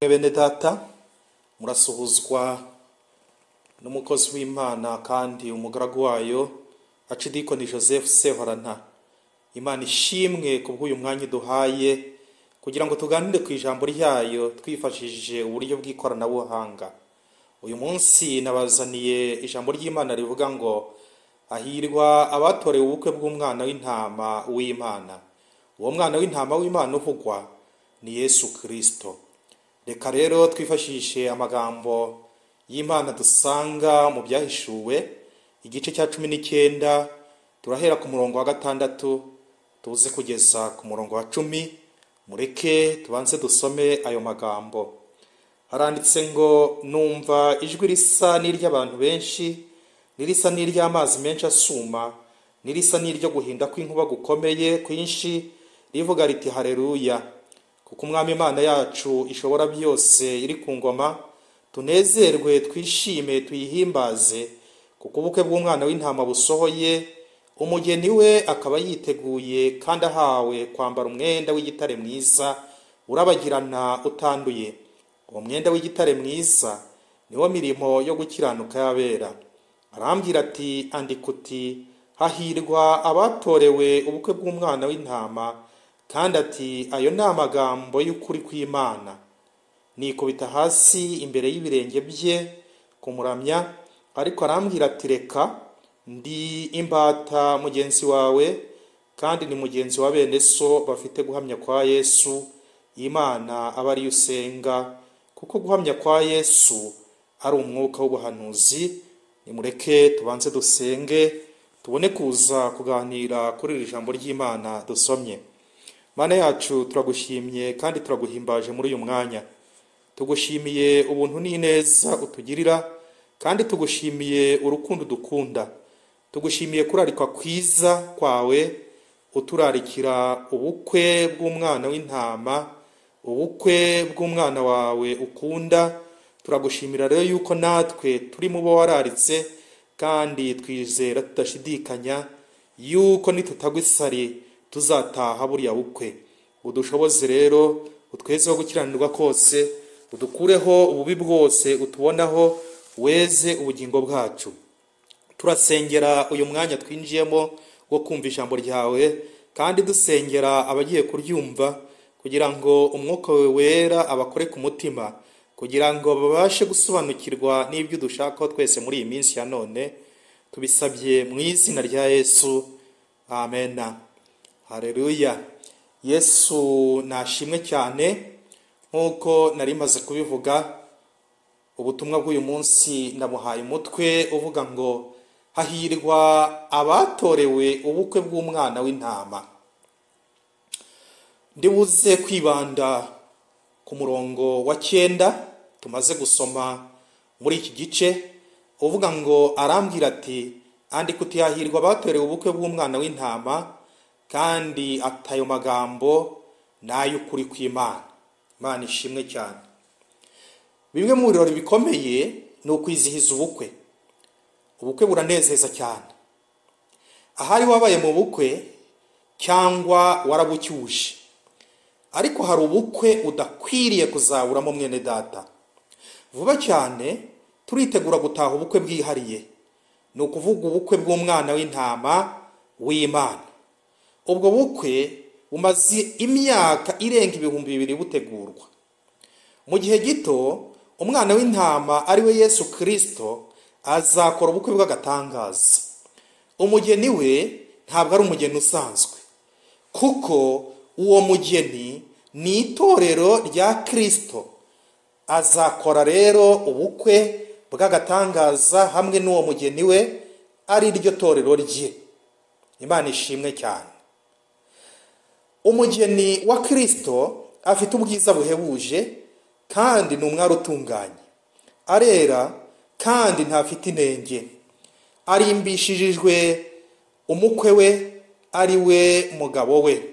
Bene data, murasuhuzwa n'umukozi w'Imana kandi umugaragu wayo Archidikoni Joseph Sehorana. Imana ishimwe kubw'uyu mwanya duhaye kugira ngo tuganire ku ijambo ryayo twifashishije uburyo bw'ikoranabuhanga. Uyu munsi nabazaniye ijambo ry'Imana rivuga ngo hahirwa abatorewe ubukwe bw'umwana w'intama w'Imana. Uwo mwana w'intama w'Imana uvugwa ni Yesu Kristo. Reka rero twifashishe amagambo y'Imana dusanga mu byahishuwe igice cya 19, turahera ku murongo wa 6 tuze kugeza ku murongo wa 10. Mureke tubanze dusome ayo magambo. Haranditse ngo, numva ijwi risa n'iry'abantu benshi, nirisa n'iry'amazi menshi asuma, nirisa n'iryo guhinda kw'inkuba gukomeye kwinshi, rivuga riti haleluya. Kuko umwami Imana yacu ishobora byose iri ku ngoma, tunezerwe twishime tuyihimbaze, kuko ubukwe bw'umwana w'intama busohoye, umugeni we akaba yiteguye kandi ahawe kwambara umwenda w'igitare mwiza urabagirana utanduye. Uwo mwenda w'igitare mwiza niwo mirimo yo gukiranuka y'abera. Arambwira ati, andika uti, hahirwa abatorewe ubukwe bw'umwana w'intama, kandi ati ayo ni amagambo y'ukuri kw'Imana. Nikubita hasi imbere y'ibirenge bye kumuramya, ariko arambwira ati, reka, ndi imbata mugenzi wawe kandi ni mugenzi wa bene so bafite guhamya kwa Yesu. Imana aba ari usenga, kuko guhamya kwa Yesu ari umwuka w'ubuhanuzi. Nimureke tubanze dusenge tubone kuza kuganira kuri iri jambo ry'Imana dusomye. Mana yacu, turagushimye kandi turaguhimbaje muri uyu mwanya. Tugushimiye ubuntu n'ineza utugirira, kandi tugushimiye urukundo dukunda. Tugushimiye kurarikwa kwiza kwawe, uturarikira ubukwe bw'umwana w'intama, ubukwe bw'umwana wawe ukunda. Turagushimira rero yuko natwe turi mu bo wararitse, kandi twizera tudashidikanya yuko nitutagwa isari tuzataha buriya bukwe. Udushoboze rero, utwezeho gukiranirwa kose, udukureho ububi bwose utubonaho, weze ubugingo bwacu. Turasengera uyu mwanya twinjiyemo wo kumva ijambo ryawe, kandi dusengera abagiye kuryumva kugira ngo umwuka wawe wera abakore ku mutima, kugira ngo babashe gusobanukirwa n'ibyo dushakaho twese muri iyi minsi ya none. Tubisabye mu izina rya Yesu, amen. Haleluya. Yesu nashimwe cyane. Nkuko nari maze kubivuga, ubutumwa bw'uyu munsi nabuhaye umutwe uvuga ngo hahirwa abatorewe ubukwe bw'umwana w'intama. Ndibuze kwibanda ku murongo wa 9 tumaze gusoma muri iki gice, uvuga ngo arambwira ati, andika uti hahirwa abatorewe ubukwe bw'umwana w'intama, kandi atayo magambo n'ay'ukuri kw'Imana. Imana ishimwe cyane. Bimwe mu birori bikomeye ni ukwizihiza ubukwe. Ubukwe buranezeza cyane. Ahari wabaye mu bukwe cyangwa warabucyuje, ariko hari ubukwe udakwiriye kuzaburamo mwene data. Vuba cyane turitegura gutaha ubukwe bwihariye, ni ukuvuga ubukwe bw'umwana w'intama w'Imana. Ubwo bukwe bumaze imyaka irenga 2000 butegurwa. Mu gihe gito umwana w'intama ari we Yesu Kristo azakora ubukwe bw'agatangaza. Umugeni we ntabwo ari umugeni usanzwe, kuko uwo mugeni ni itorero rya Kristo. Azakora rero ubukwe bw'agatangaza hamwe n'uwo mugeni we, ari ryo torero rye. Imana ishimwe cyane. Umugeni wa Kristo afite ubwiza buhebuje, kandi ni umwari utunganye, arera kandi ntafite inenge. Arimbishirijwe umukwe we, ari we mugabo we.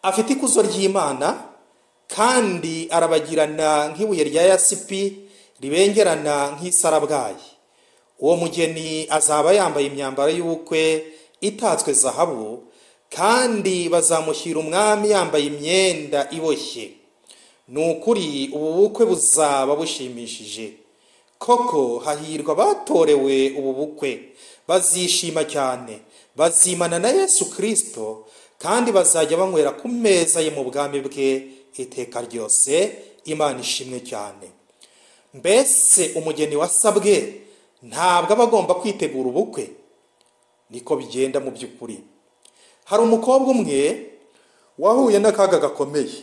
Afite ikuzo ry'Imana, kandi arabagirana nk'ibuye rya yasipi ribengerana nk'isarabwayi. Uwo mugeni azaba yambaye imyambaro y'ubukwe itatswe zahabu, kandi bazamushyira umwami yambaye imyenda iboshye. ni ukuri ubu bukwe buzaba bushimishije. Koko hahirwa abatorewe ubu bukwe, bazishima cyane, bazimana na Yesu Kristo, kandi bazajya banywera ku meza ye mu bwami bwe iteka ryose. Imana ishimwe cyane. Mbese umugeni wasabwe ntabwo aba agomba kwitegura ubukwe? Niko bigenda mu by'ukuri. Hari umukobwa umwe wahuye n'akaga gakomeye.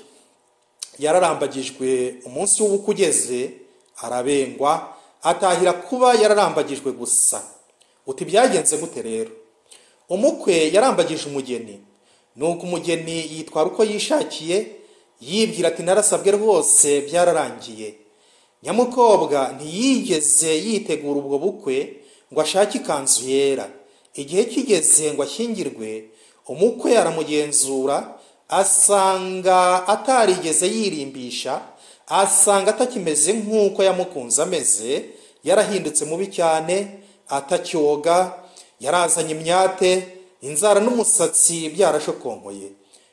Yararambagijwe, umunsi w'ubukwe ugeze arabengwa, atahira kuba yararambagijwe gusa. Uti byagenze gute rero? Umukwe yarambagije umugeni, nuko umugeni yitwara uko yishakiye, yibwira ati narasabwe rwose byararangiye. Nyamukobwa ntiyigeze yitegura ubwo bukwe ngo ashake ikanzu yera. Igihe kigeze ngo ashyingirwe, umukwe aramugenzura, asanga atarigeze yirimbisha, asanga atakimeze nk'uko yamukunze ameze, yarahindutse mubi cyane, atacyoga, yarazanye imyate, inzara n'umusatsi byarashokonkoye.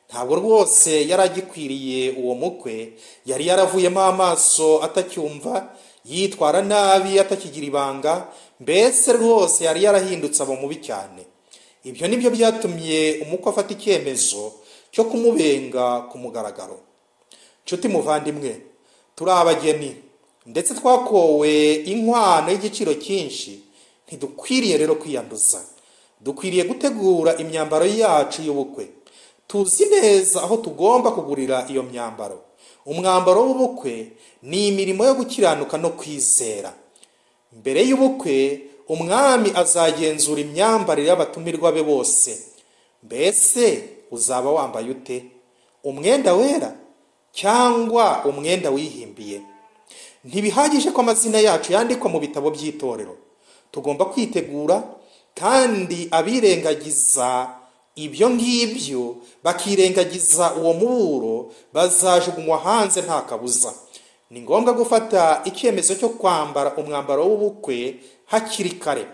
Ntabwo rwose yaragikwiriye uwo mukwe, yari yaravuyemo amaso atacyumva, yitwara nabi atakigira ibanga, mbese rwose yari yarahindutse aba mubi cyane. Ibyo nibyo byatumye umukwe afata icyemezo cyo kumubenga ku mugaragaro. Nshuti muvandimwe, turi abageni ndetse twakowe inkwano y'igiciro cyinshi, ntidukwiriye rero kwiyanduza. Dukwiriye gutegura imyambaro yacu y'ubukwe. Tuzi neza aho tugomba kugurira iyo myambaro. Umwambaro w'ubukwe ni imirimo yo gukiranuka no kwizera. Mbere y'ubukwe, umwami azagenzura imyambarire y'abatumirwa be bose. Mbese uzaba wambaye ute? Umwenda wera cyangwa umwenda wihimbiye? Ntibihagije ko amazina yacu yandikwa mu bitabo by'itorero. Tugomba kwitegura, kandi abirengagiza ibyo ngibyo bakirengagiza uwo muburo bazajugunywa hanze nta kabuza. Ni ngombwa gufata icyemezo cyo kwambara umwambaro w'ubukwe hakiri kare.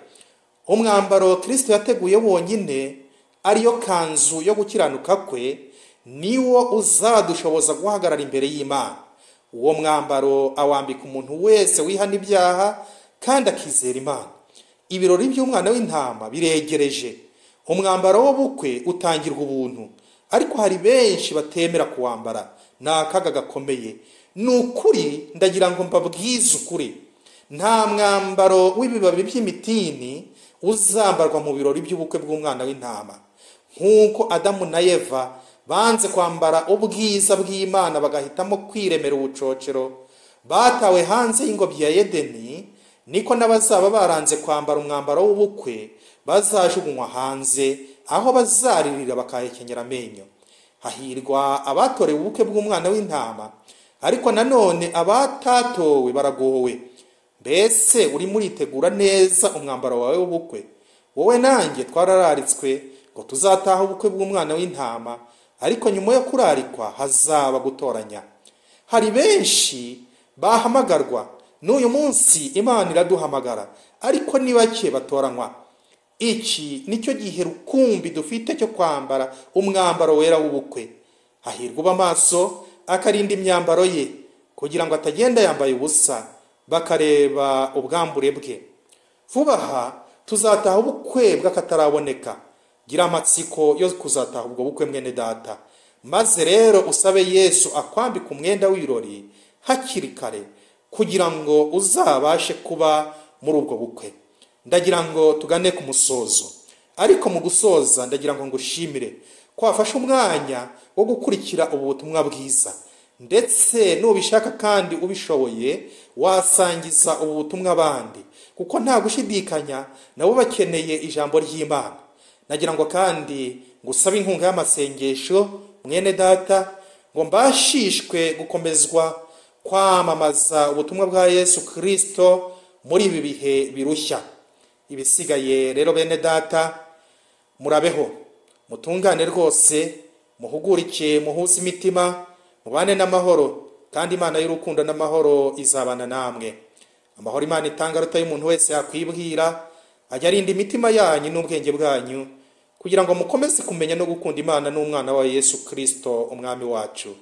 Umwambaro Kristo yateguye wonyine, ariyo kanzu yo gukiranuka kwe, niwo uzadushoboza guhagarara imbere y'Imana. Uwo mwambaro awambika umuntu wese wihana ibyaha kandi akizera Imana. Ibirori by'umwana w'intama biregereje. Umwambaro w'ubukwe utangirwa ubuntu, ariko hari benshi batemera kuwambara. Ni akaga gakomeye. Ni ukuri, ndagira ngo mbabwize ukuri, nta mwambaro w'ibibabi by'imitini uzambarwa mu birori by'ubukwe bw'umwana w'intama. Nk'uko Adamu na Eva banze kwambara ubwiza bw'Imana bagahitamo kwiremera ubucocero, batawe hanze y'ingobyi ya Edeni, niko n'abazaba baranze kwambara umwambaro w'ubukwe bazajugunywa hanze, aho bazaririra bakahekenyera amenyo. Hahirwa abatorewe ubukwe bw'umwana w'intama, ariko nanone abatatowe baragowe. Mbese urimo uritegura neza umwambaro wawe w'ubukwe? Wowe nanjye twarararitswe ngo tuzataha ubukwe bw'umwana w'intama, ariko nyuma yo kurarikwa hazaba gutoranya. Hari benshi bahamagarwa, n'uyu munsi Imana iraduhamagara, ariko ni bake batoranywa. Iki nicyo gihe rukumbi dufite cyo kwambara umwambaro wera w'ubukwe. Hahirwa uba amaso akarinda imyambaro ye, kugira ngo atagenda yambaye ubusa bakareba ubwambure bwe. Vuba aha tuzataha ubukwe bw'akataraboneka. Gira amatsiko yo kuzataha ubwo bukwe mwene data, maze rero usabe Yesu akwambika umwenda w'ibirori hakiri kare, kugira ngo uzabashe kuba muri ubwo bukwe. Ndagira ngo tugane ku musozo, ariko mu gusoza ndagira ngo ngushimire ko wafashe umwanya wo gukurikira ubu butumwa bwiza, ndetse nubishaka kandi ubishoboye wasangiza ubu butumwa abandi, kuko nta gushidikanya nabo bakeneye ijambo ry'Imana. Nagira ngo kandi ngusabe inkunga y'amasengesho mwene data, ngo mbashishwe gukomezwa kwamamaza ubutumwa bwa Yesu Kristo muri ibi bihe birushya. Ibisigaye rero bene data, murabeho, mutungane rwose, muhugurike, muhuze imitima, mubane n'amahoro, kandi Imana y'urukundo n'amahoro izabana namwe. Amahoro Imana itanga aruta y'umuntu wese yakwibwira, ajya arinda imitima yanyu n'ubwenge bwanyu, kugira ngo mukomeze kumenya no gukunda Imana n'umwana wa Yesu Kristo umwami wacu.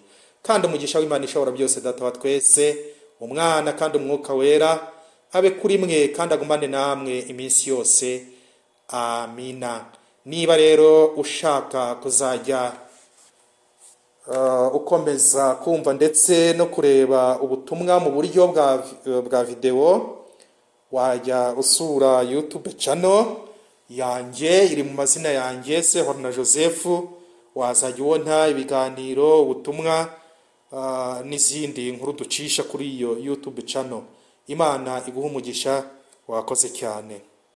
kandi umugisha w'Imana ishobora byose data wa twese, umwana kandi umwuka wera abe kuri mwe kandi agumane namwe iminsi yose. Amina. Niba rero ushaka kuzajya ukomeza kumva ndetse no kureba ubutumwa mu buryo bwa video, wajya usura YouTube channel yanjye iri mu mazina yanjye Sehorana Joseph. Wazajya ubona ibiganiro, ubutumwa n'izindi nkuru ducisha kuri iyo YouTube channel. Imana iguha umugisha, wakoze cyane.